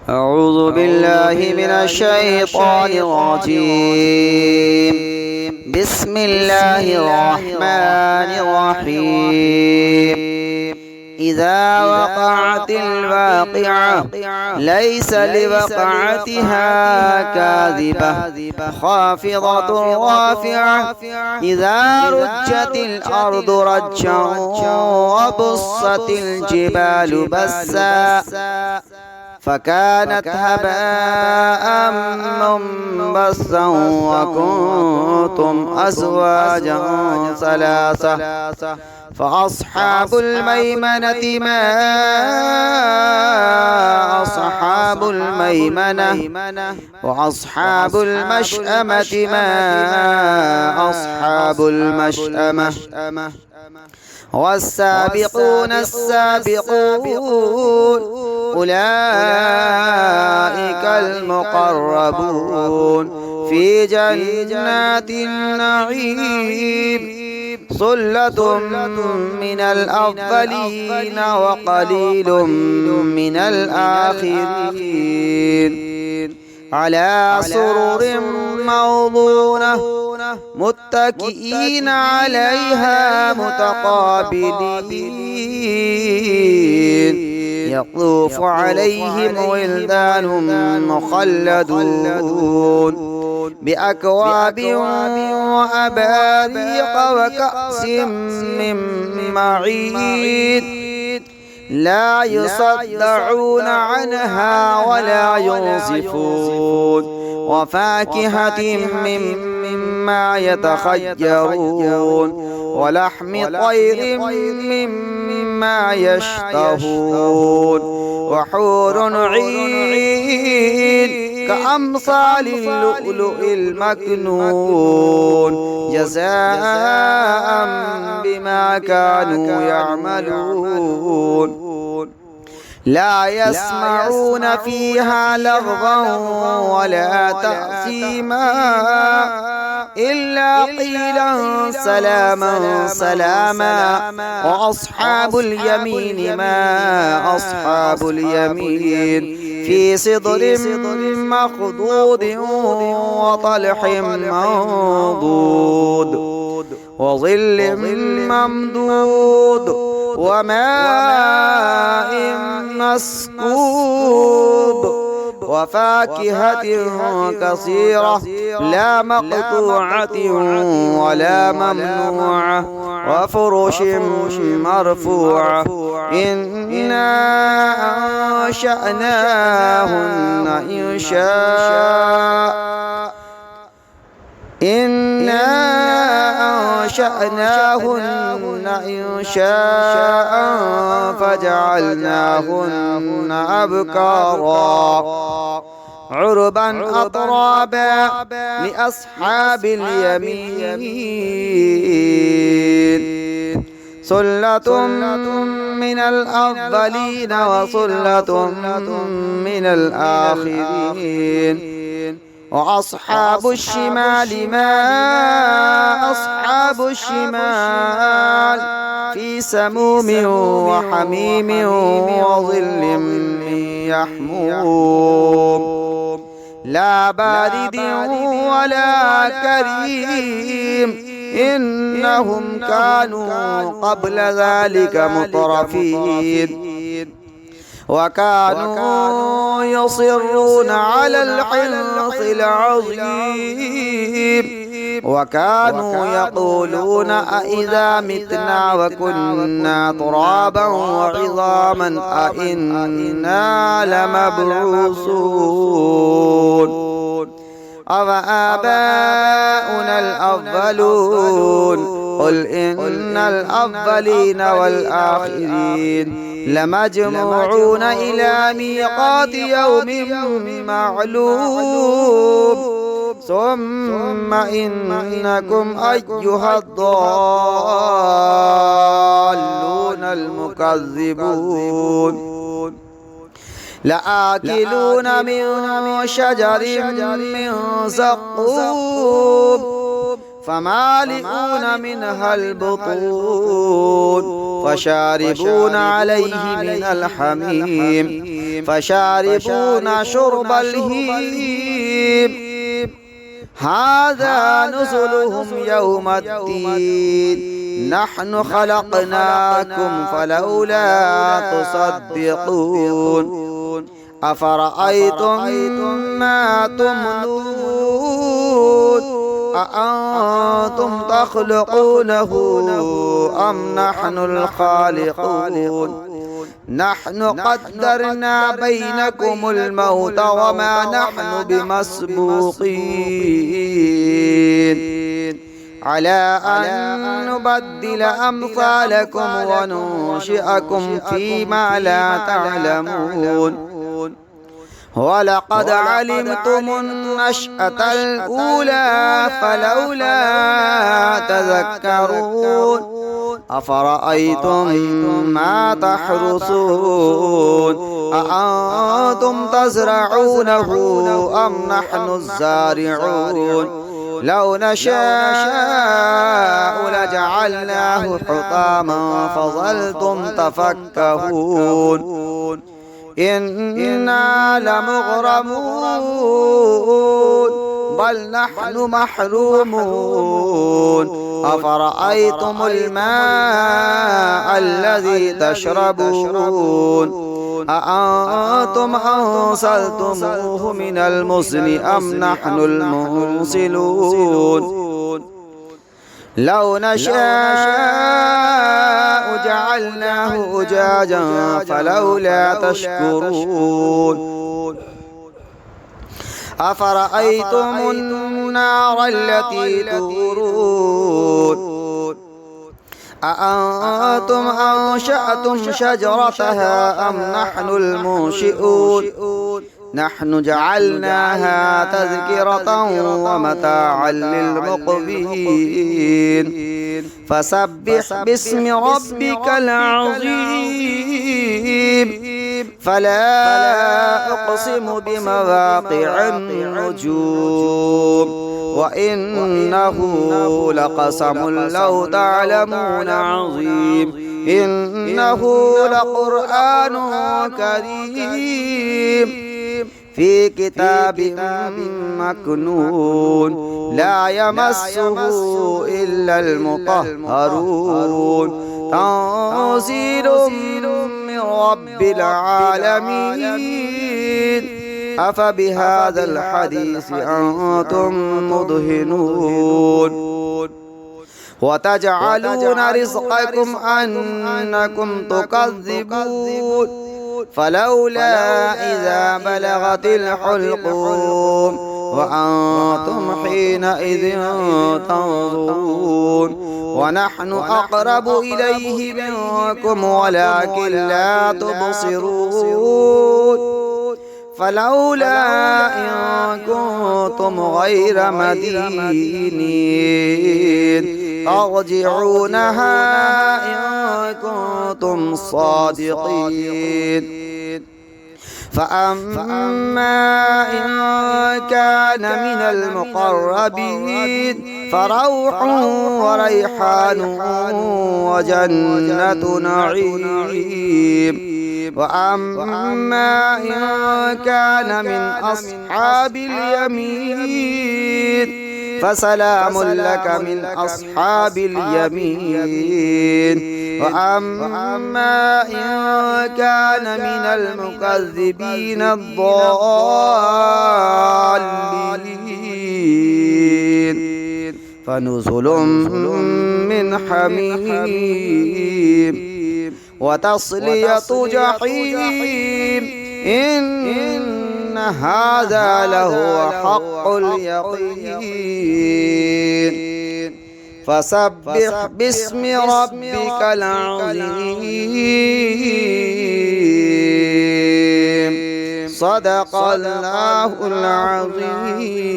أعوذ بالله من الشيطان الرجيم. بسم الله الرحمن الرحيم. إذا وقعت الواقعة ليس لوقعتها كاذبة خافضة رافعة إذا رجت الأرض رجا وبست الجبال بسا فكانت هباء منبثا وكنتم أزواجا ثلاثة فأصحاب الميمنة ما أصحاب الميمنة وأصحاب المشأمة ما أصحاب المشأمة والسابقون السابقون أولئك المقربون في جنات النعيم ثلة من الأولين وقليل من الآخرين على سرر موضونة متكئين عليها متقابلين يطوف عليهم ولدان مخلدون بأكواب وأباريق وكأس من معين لا يصدعون عنها ولا ينزفون وفاكهة مما يتخيرون ولحم طير مما يشتهون وحور عين كأمثال اللؤلؤ المكنون جزاء بما كانوا يعملون لا يسمعون فيها لغوا ولا تأثيما إلا قيلا سلاما سلاما وأصحاب اليمين ما أصحاب اليمين في سدر مخضود وطلح منضود وظل ممدود وماء مسكوب وفاكهة كثيرة لا مقطوعة ولا ممنوعة وفرش مرفوعة إنا أنشأناهن إنشاء فجعلناهن أبكارا عربا أطرابا لأصحاب اليمين ثلة من الأولين وثلة من الآخرين وأصحاب الشمال ما أصحاب الشمال في سموم وحميم وظل من يحموم لا بارد ولا كريم إنهم كانوا قبل ذلك مترفين وكانوا يصرون على الحنث العظيم وكانوا يقولون أئذا متنا وكنا ترابا وعظاما أئنا لمبعوثون أوآباؤنا الأولون قل إن الأولين والآخرين لمجموعون إلى ميقات يوم معلوم ثم إنكم أيها الضالون المكذبون لآكلون من شجر من زقوم فمالئون منها البطون فشاربون عليه من الحميم فشاربون شرب الهيم هذا نزلهم يوم الدين نحن خلقناكم فلولا تصدقون أفرأيتم ما تمنون أأنتم تخلقونه أم نحن الخالقون نحن قدرنا بينكم الموت وما نحن بمسبوقين على أن نبدل أمثالكم وننشئكم فيما لا تعلمون ولقد علمتم النشأة الأولى فلولا تذكرون أفرأيتم ما تحرثون أأنتم تزرعونه أم نحن الزارعون لو نشاء لجعلناه حطاما فظلتم تفكهون إنا لمغرمون بل نحن محرومون أفرأيتم الماء الذي تشربون أأنتم أنزلتموه من المزن أم نحن المنزلون لو نشاء جعلناه أجاجا فلولا تشكرون أفرأيتم النار التي تورون أأنتم أنشأتم شجرتها أم نحن المنشئون نحن جعلناها تذكرة ومتاعا للمقوين فسبح باسم ربك العظيم فلا أقسم بمواقع النجوم وإنه لقسم لو تعلمون عظيم إنه لقرآن كريم في كتاب مكنون لا يمسه إلا المطهرون تنزيل من رب العالمين أفبهذا الحديث أنتم مدهنون وتجعلون رزقكم أنكم تكذبون فلولا إذا بلغت الحلقوم وأنتم حينئذ تنظرون ونحن أقرب إليه منكم ولكن لا تبصرون فلولا إن كنتم غير مدينين ترجعونها إن كنتم صادقين فأما إن كان من المقربين فروح وريحان وجنة نعيم وأما إن كان من أصحاب اليمين فسلام لك من أصحاب اليمين وأما إن كان من المكذبين الضالين فنزل من حميم وتصلية جحيم إن هذا لهو حق اليقين فسبح باسم ربك العظيم صدق الله العظيم.